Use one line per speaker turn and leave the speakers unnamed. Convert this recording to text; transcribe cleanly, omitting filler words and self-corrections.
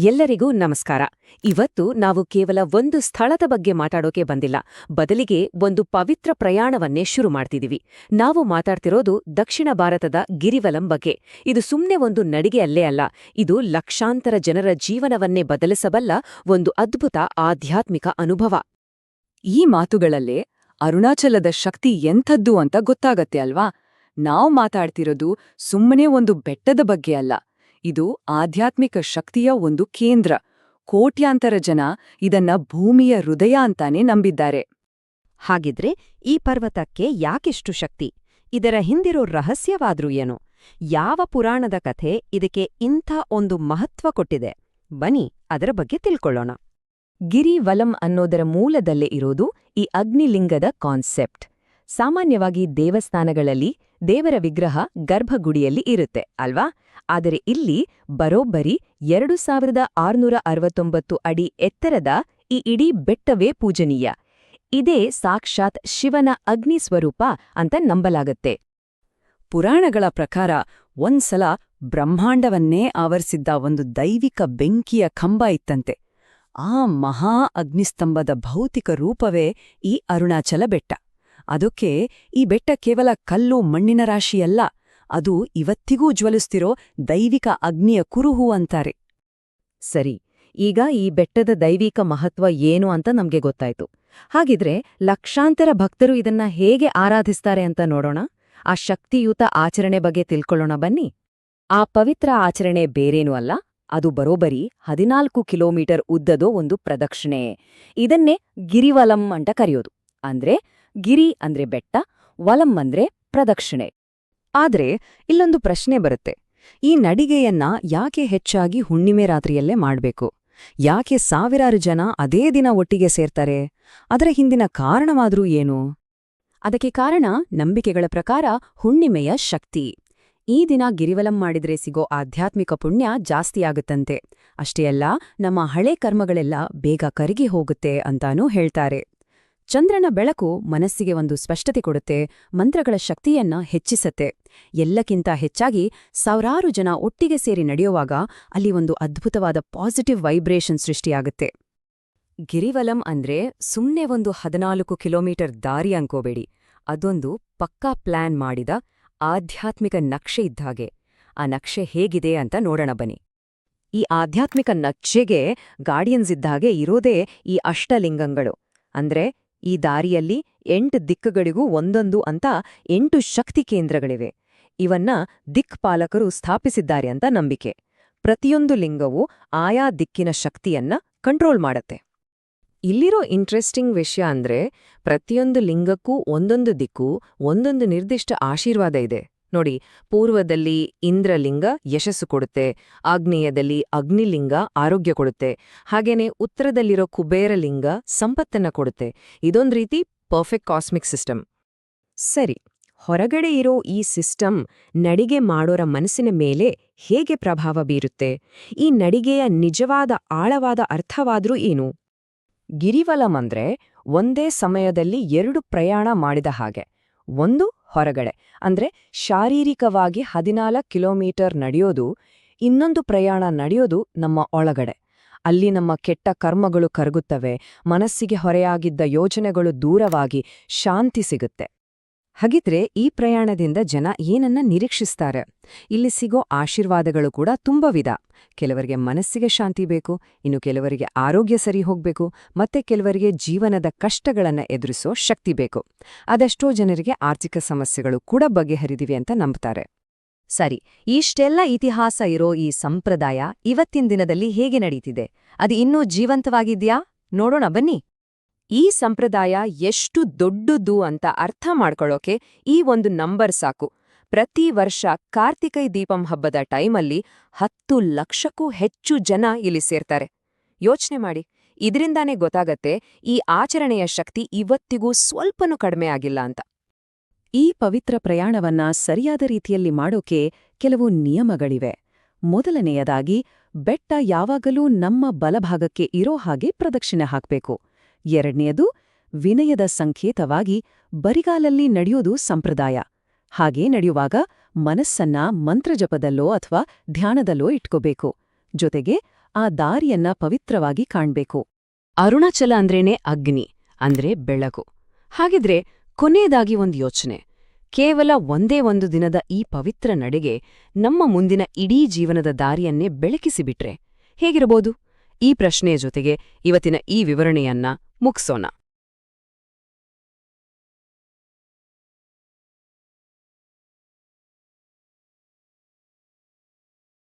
ಎಲ್ಲರಿಗೂ ನಮಸ್ಕಾರ. ಇವತ್ತು ನಾವು ಕೇವಲ ಒಂದು ಸ್ಥಳದ ಬಗ್ಗೆ ಮಾತಾಡೋಕೆ ಬಂದಿಲ್ಲ, ಬದಲಿಗೆ ಒಂದು ಪವಿತ್ರ ಪ್ರಯಾಣವನ್ನೇ ಶುರು ಮಾಡ್ತಿದೀವಿ. ನಾವು ಮಾತಾಡ್ತಿರೋದು ದಕ್ಷಿಣ ಭಾರತದ ಗಿರಿವಲಂ ಬಗ್ಗೆ. ಇದು ಸುಮ್ನೆ ಒಂದು ನಡಿಗೆ ಅಲ್ಲೇ ಅಲ್ಲ, ಇದು ಲಕ್ಷಾಂತರ ಜನರ ಜೀವನವನ್ನೇ ಬದಲಿಸಬಲ್ಲ ಒಂದು ಅದ್ಭುತ ಆಧ್ಯಾತ್ಮಿಕ ಅನುಭವ.
ಈ ಮಾತುಗಳಲ್ಲೇ ಅರುಣಾಚಲದ ಶಕ್ತಿ ಎಂಥದ್ದು ಅಂತ ಗೊತ್ತಾಗತ್ತೆ ಅಲ್ವಾ? ನಾವು ಮಾತಾಡ್ತಿರೋದು ಸುಮ್ಮನೆ ಒಂದು ಬೆಟ್ಟದ ಬಗ್ಗೆ ಅಲ್ಲ, ಇದು ಆಧ್ಯಾತ್ಮಿಕ ಶಕ್ತಿಯ ಒಂದು ಕೇಂದ್ರ. ಕೋಟ್ಯಾಂತರ ಜನ ಇದನ್ನ ಭೂಮಿಯ ಹೃದಯ ಅಂತಾನೆ ನಂಬಿದ್ದಾರೆ.
ಹಾಗಿದ್ರೆ ಈ ಪರ್ವತಕ್ಕೆ ಯಾಕೆಷ್ಟು ಶಕ್ತಿ? ಇದರ ಹಿಂದಿರೋ ರಹಸ್ಯವಾದ್ರೂ ಏನು? ಯಾವ ಪುರಾಣದ ಕಥೆ ಇದಕ್ಕೆ ಇಂಥ ಒಂದು ಮಹತ್ವ ಕೊಟ್ಟಿದೆ? ಬನ್ನಿ ಅದರ ಬಗ್ಗೆ ತಿಳ್ಕೊಳ್ಳೋಣ. ಗಿರಿವಲಂ ಅನ್ನೋದರ ಮೂಲದಲ್ಲೇ ಇರೋದು ಈ ಅಗ್ನಿಲಿಂಗದ ಕಾನ್ಸೆಪ್ಟ್. ಸಾಮಾನ್ಯವಾಗಿ ದೇವಸ್ಥಾನಗಳಲ್ಲಿ ದೇವರ ವಿಗ್ರಹ ಗರ್ಭಗುಡಿಯಲ್ಲಿ ಇರುತ್ತೆ ಅಲ್ವಾ? ಆದರೆ ಇಲ್ಲಿ ಬರೋಬ್ಬರಿ 2669 ಅಡಿ ಎತ್ತರದ ಈ ಇಡೀ ಬೆಟ್ಟವೇ ಪೂಜನೀಯ. ಇದೇ ಸಾಕ್ಷಾತ್ ಶಿವನ ಅಗ್ನಿ ಸ್ವರೂಪ ಅಂತ ನಂಬಲಾಗತ್ತೆ.
ಪುರಾಣಗಳ ಪ್ರಕಾರ ಒಂದ್ಸಲ ಬ್ರಹ್ಮಾಂಡವನ್ನೇ ಆವರಿಸಿದ್ದ ಒಂದು ದೈವಿಕ ಬೆಂಕಿಯ ಕಂಬ ಇತ್ತಂತೆ. ಆ ಮಹಾ ಅಗ್ನಿಸ್ತಂಭದ ಭೌತಿಕ ರೂಪವೇ ಈ ಅರುಣಾಚಲ ಬೆಟ್ಟ. ಅದಕ್ಕೆ ಈ ಬೆಟ್ಟ ಕೇವಲ ಕಲ್ಲು ಮಣ್ಣಿನ ರಾಶಿಯಲ್ಲ, ಅದು ಇವತ್ತಿಗೂ ಜ್ವಲಿಸ್ತಿರೋ ದೈವಿಕ ಅಗ್ನಿಯ ಕುರುಹು ಅಂತಾರೆ.
ಸರಿ, ಈಗ ಈ ಬೆಟ್ಟದ ದೈವಿಕ ಮಹತ್ವ ಏನು ಅಂತ ನಮ್ಗೆ ಗೊತ್ತಾಯ್ತು. ಹಾಗಿದ್ರೆ ಲಕ್ಷಾಂತರ ಭಕ್ತರು ಇದನ್ನ ಹೇಗೆ ಆರಾಧಿಸ್ತಾರೆ ಅಂತ ನೋಡೋಣ. ಆ ಶಕ್ತಿಯುತ ಆಚರಣೆ ಬಗ್ಗೆ ತಿಳ್ಕೊಳ್ಳೋಣ ಬನ್ನಿ. ಆ ಪವಿತ್ರ ಆಚರಣೆ ಬೇರೇನೂ ಅಲ್ಲ, ಅದು ಬರೋಬ್ಬರಿ 14 ಕಿಲೋಮೀಟರ್ ಉದ್ದದೋ ಒಂದು ಪ್ರದಕ್ಷಿಣೆ. ಇದನ್ನೇ ಗಿರಿವಲಂ ಅಂತ ಕರೆಯೋದು. ಅಂದ್ರೆ ಗಿರಿ ಅಂದ್ರೆ ಬೆಟ್ಟ, ವಲಂ ಅಂದ್ರೆ ಪ್ರದಕ್ಷಿಣೆ. ಆದ್ರೆ ಇಲ್ಲೊಂದು ಪ್ರಶ್ನೆ ಬರುತ್ತೆ. ಈ ನಡಿಗೆಯನ್ನ ಯಾಕೆ ಹೆಚ್ಚಾಗಿ ಹುಣ್ಣಿಮೆ ರಾತ್ರಿಯಲ್ಲೇ ಮಾಡ್ಬೇಕು? ಯಾಕೆ ಸಾವಿರಾರು ಜನ ಅದೇ ದಿನ ಒಟ್ಟಿಗೆ ಸೇರ್ತಾರೆ? ಅದರ ಹಿಂದಿನ ಕಾರಣವಾದ್ರೂ ಏನು? ಅದಕ್ಕೆ ಕಾರಣ ನಂಬಿಕೆಗಳ ಪ್ರಕಾರ ಹುಣ್ಣಿಮೆಯ ಶಕ್ತಿ. ಈ ದಿನ ಗಿರಿವಲಂ ಮಾಡಿದ್ರೆ ಸಿಗೋ ಆಧ್ಯಾತ್ಮಿಕ ಪುಣ್ಯ ಜಾಸ್ತಿಯಾಗುತ್ತಂತೆ. ಅಷ್ಟೇ ಅಲ್ಲ, ನಮ್ಮ ಹಳೆ ಕರ್ಮಗಳೆಲ್ಲ ಬೇಗ ಕರಗಿ ಹೋಗುತ್ತೆ ಅಂತಾನೂ ಹೇಳ್ತಾರೆ. ಚಂದ್ರನ ಬೆಳಕು ಮನಸ್ಸಿಗೆ ಒಂದು ಸ್ಪಷ್ಟತೆ ಕೊಡುತ್ತೆ, ಮಂತ್ರಗಳ ಶಕ್ತಿಯನ್ನ ಹೆಚ್ಚಿಸತ್ತೆ. ಎಲ್ಲಕ್ಕಿಂತ ಹೆಚ್ಚಾಗಿ ಸಾವಿರಾರು ಜನ ಒಟ್ಟಿಗೆ ಸೇರಿ ನಡೆಯುವಾಗ ಅಲ್ಲಿ ಒಂದು ಅದ್ಭುತವಾದ ಪಾಸಿಟಿವ್ ವೈಬ್ರೇಷನ್ ಸೃಷ್ಟಿಯಾಗುತ್ತೆ. ಗಿರಿವಲಂ ಅಂದ್ರೆ ಸುಮ್ನೆ ಒಂದು 14 ಕಿಲೋಮೀಟರ್ ದಾರಿ ಅನ್ಕೋಬೇಡಿ, ಅದೊಂದು ಪಕ್ಕಾ ಪ್ಲಾನ್ ಮಾಡಿದ ಆಧ್ಯಾತ್ಮಿಕ ನಕ್ಷೆ ಇದ್ದಾಗೆ. ಆ ನಕ್ಷೆ ಹೇಗಿದೆ ಅಂತ ನೋಡೋಣ ಬನ್ನಿ. ಈ ಆಧ್ಯಾತ್ಮಿಕ ನಕ್ಷೆಗೆ ಗಾರ್ಡಿಯನ್ಸ್ ಇದ್ದಾಗೆ ಇರೋದೇ ಈ ಅಷ್ಟಲಿಂಗಗಳು. ಅಂದ್ರೆ ಈ ದಾರಿಯಲ್ಲಿ 8 ದಿಕ್ಕುಗಳಿಗೂ ಒಂದೊಂದು ಅಂತ 8 ಶಕ್ತಿ ಕೇಂದ್ರಗಳಿವೆ. ಇವನ್ನ ದಿಕ್ಪಾಲಕರು ಸ್ಥಾಪಿಸಿದ್ದಾರೆ ಅಂತ ನಂಬಿಕೆ. ಪ್ರತಿಯೊಂದು ಲಿಂಗವೂ ಆಯಾ ದಿಕ್ಕಿನ ಶಕ್ತಿಯನ್ನ ಕಂಟ್ರೋಲ್ ಮಾಡತ್ತೆ. ಇಲ್ಲಿರೋ ಇಂಟ್ರೆಸ್ಟಿಂಗ್ ವಿಷಯ ಅಂದ್ರೆ ಪ್ರತಿಯೊಂದು ಲಿಂಗಕ್ಕೂ ಒಂದೊಂದು ದಿಕ್ಕು, ಒಂದೊಂದು ನಿರ್ದಿಷ್ಟ ಆಶೀರ್ವಾದ ಇದೆ. ನೋಡಿ, ಪೂರ್ವದಲ್ಲಿ ಇಂದ್ರಲಿಂಗ ಯಶಸ್ಸು ಕೊಡುತ್ತೆ, ಆಗ್ನೇಯದಲ್ಲಿ ಅಗ್ನಿಲಿಂಗ ಆರೋಗ್ಯ ಕೊಡುತ್ತೆ, ಹಾಗೇನೆ ಉತ್ತರದಲ್ಲಿರೋ ಕುಬೇರಲಿಂಗ ಸಂಪತ್ತನ್ನ ಕೊಡುತ್ತೆ. ಇದೊಂದ್ ರೀತಿ ಪರ್ಫೆಕ್ಟ್ ಕಾಸ್ಮಿಕ್ ಸಿಸ್ಟಮ್. ಸರಿ, ಹೊರಗಡೆ ಇರೋ ಈ ಸಿಸ್ಟಮ್ ನಡಿಗೆ ಮಾಡೋರ ಮನಸ್ಸಿನ ಮೇಲೆ ಹೇಗೆ ಪ್ರಭಾವ ಬೀರುತ್ತೆ? ಈ ನಡಿಗೆಯ ನಿಜವಾದ ಆಳವಾದ ಅರ್ಥವಾದ್ರೂ ಏನು? ಗಿರಿವಲಂ ಅಂದ್ರೆ ಒಂದೇ ಸಮಯದಲ್ಲಿ 2 ಪ್ರಯಾಣ ಮಾಡಿದ ಹಾಗೆ. ಒಂದು ಹೊರಗಡೆ, ಅಂದ್ರೆ ಶಾರೀರಿಕವಾಗಿ 14 ಕಿಲೋಮೀಟರ್ ನಡೆಯೋದು. ಇನ್ನೊಂದು ಪ್ರಯಾಣ ನಡೆಯೋದು ನಮ್ಮ ಒಳಗಡೆ. ಅಲ್ಲಿ ನಮ್ಮ ಕೆಟ್ಟ ಕರ್ಮಗಳು ಕರಗುತ್ತವೆ, ಮನಸ್ಸಿಗೆ ಹೊರೆಯಾಗಿದ್ದ ಯೋಚನೆಗಳು ದೂರವಾಗಿ ಶಾಂತಿ ಸಿಗುತ್ತೆ. ಹಾಗಿದ್ರೆ ಈ ಪ್ರಯಾಣದಿಂದ ಜನ ಏನನ್ನ ನಿರೀಕ್ಷಿಸ್ತಾರೆ? ಇಲ್ಲಿ ಸಿಗೋ ಆಶೀರ್ವಾದಗಳು ಕೂಡ ತುಂಬಾ ವಿಧ. ಕೆಲವರಿಗೆ ಮನಸ್ಸಿಗೆ ಶಾಂತಿ ಬೇಕು, ಇನ್ನು ಕೆಲವರಿಗೆ ಆರೋಗ್ಯ ಸರಿ ಹೋಗ್ಬೇಕು, ಮತ್ತೆ ಕೆಲವರಿಗೆ ಜೀವನದ ಕಷ್ಟಗಳನ್ನ ಎದುರಿಸೋ ಶಕ್ತಿ ಬೇಕು. ಅದೆಷ್ಟೋ ಜನರಿಗೆ ಆರ್ಥಿಕ ಸಮಸ್ಯೆಗಳು ಕೂಡ ಬಗೆಹರಿದಿವೆ ಅಂತ ನಂಬ್ತಾರೆ. ಸರಿ, ಇಷ್ಟೆಲ್ಲ ಇತಿಹಾಸ ಇರೋ ಈ ಸಂಪ್ರದಾಯ ಇವತ್ತಿನ ದಿನದಲ್ಲಿ ಹೇಗೆ ನಡೀತಿದೆ? ಅದು ಇನ್ನೂ ಜೀವಂತವಾಗಿದ್ಯಾ? ನೋಡೋಣ ಬನ್ನಿ. ಈ ಸಂಪ್ರದಾಯ ಎಷ್ಟು ದೊಡ್ಡದು ಅಂತ ಅರ್ಥ ಮಾಡ್ಕೊಳ್ಳೋಕೆ ಈ ಒಂದು ನಂಬರ್ ಸಾಕು. ಪ್ರತಿ ವರ್ಷ ಕಾರ್ತಿಕೈ ದೀಪಂ ಹಬ್ಬದ ಟೈಮಲ್ಲಿ 10 ಲಕ್ಷಕ್ಕೂ ಹೆಚ್ಚು ಜನ ಇಲ್ಲಿ ಸೇರ್ತಾರೆ. ಯೋಚನೆ ಮಾಡಿ, ಇದರಿಂದಾನೇ ಗೊತ್ತಾಗತ್ತೆ ಈ ಆಚರಣೆಯ ಶಕ್ತಿ ಇವತ್ತಿಗೂ ಸ್ವಲ್ಪನೂ ಕಡಿಮೆ ಆಗಿಲ್ಲ ಅಂತ. ಈ ಪವಿತ್ರ ಪ್ರಯಾಣವನ್ನ ಸರಿಯಾದ ರೀತಿಯಲ್ಲಿ ಮಾಡೋಕೆ ಕೆಲವು ನಿಯಮಗಳಿವೆ. ಮೊದಲನೆಯದಾಗಿ, ಬೆಟ್ಟ ಯಾವಾಗಲೂ ನಮ್ಮ ಬಲಭಾಗಕ್ಕೆ ಇರೋ ಹಾಗೆ ಪ್ರದಕ್ಷಿಣೆ ಹಾಕ್ಬೇಕು. ಎರಡನೆಯದು, ವಿನಯದ ಸಂಕೇತವಾಗಿ ಬರಿಗಾಲಲ್ಲಿ ನಡೆಯೋದು ಸಂಪ್ರದಾಯ. ಹಾಗೇ ನಡೆಯುವಾಗ ಮನಸ್ಸನ್ನ ಮಂತ್ರಜಪದಲ್ಲೋ ಅಥವಾ ಧ್ಯಾನದಲ್ಲೋ ಇಟ್ಕೋಬೇಕು. ಜೊತೆಗೆ
ಆ ದಾರಿಯನ್ನ ಪವಿತ್ರವಾಗಿ ಕಾಣ್ಬೇಕು.
ಅರುಣಾಚಲ ಅಂದ್ರೇನೆ ಅಗ್ನಿ ಅಂದ್ರೆ ಬೆಳಕು. ಹಾಗಿದ್ರೆ ಕೊನೆಯದಾಗಿ ಒಂದು ಯೋಚನೆ. ಕೇವಲ ಒಂದೇ ಒಂದು ದಿನದ ಈ ಪವಿತ್ರ ನಡೆಗೆ ನಮ್ಮ ಮುಂದಿನ ಇಡೀ ಜೀವನದ ದಾರಿಯನ್ನೇ ಬೆಳಕಿಸಿಬಿಟ್ರೆ ಹೇಗಿರಬಹುದು? ಈ ಪ್ರಶ್ನೆಯ ಜೊತೆಗೆ ಇವತ್ತಿನ ಈ ವಿವರಣೆಯನ್ನ ಮುಗ್ಸೋಣ.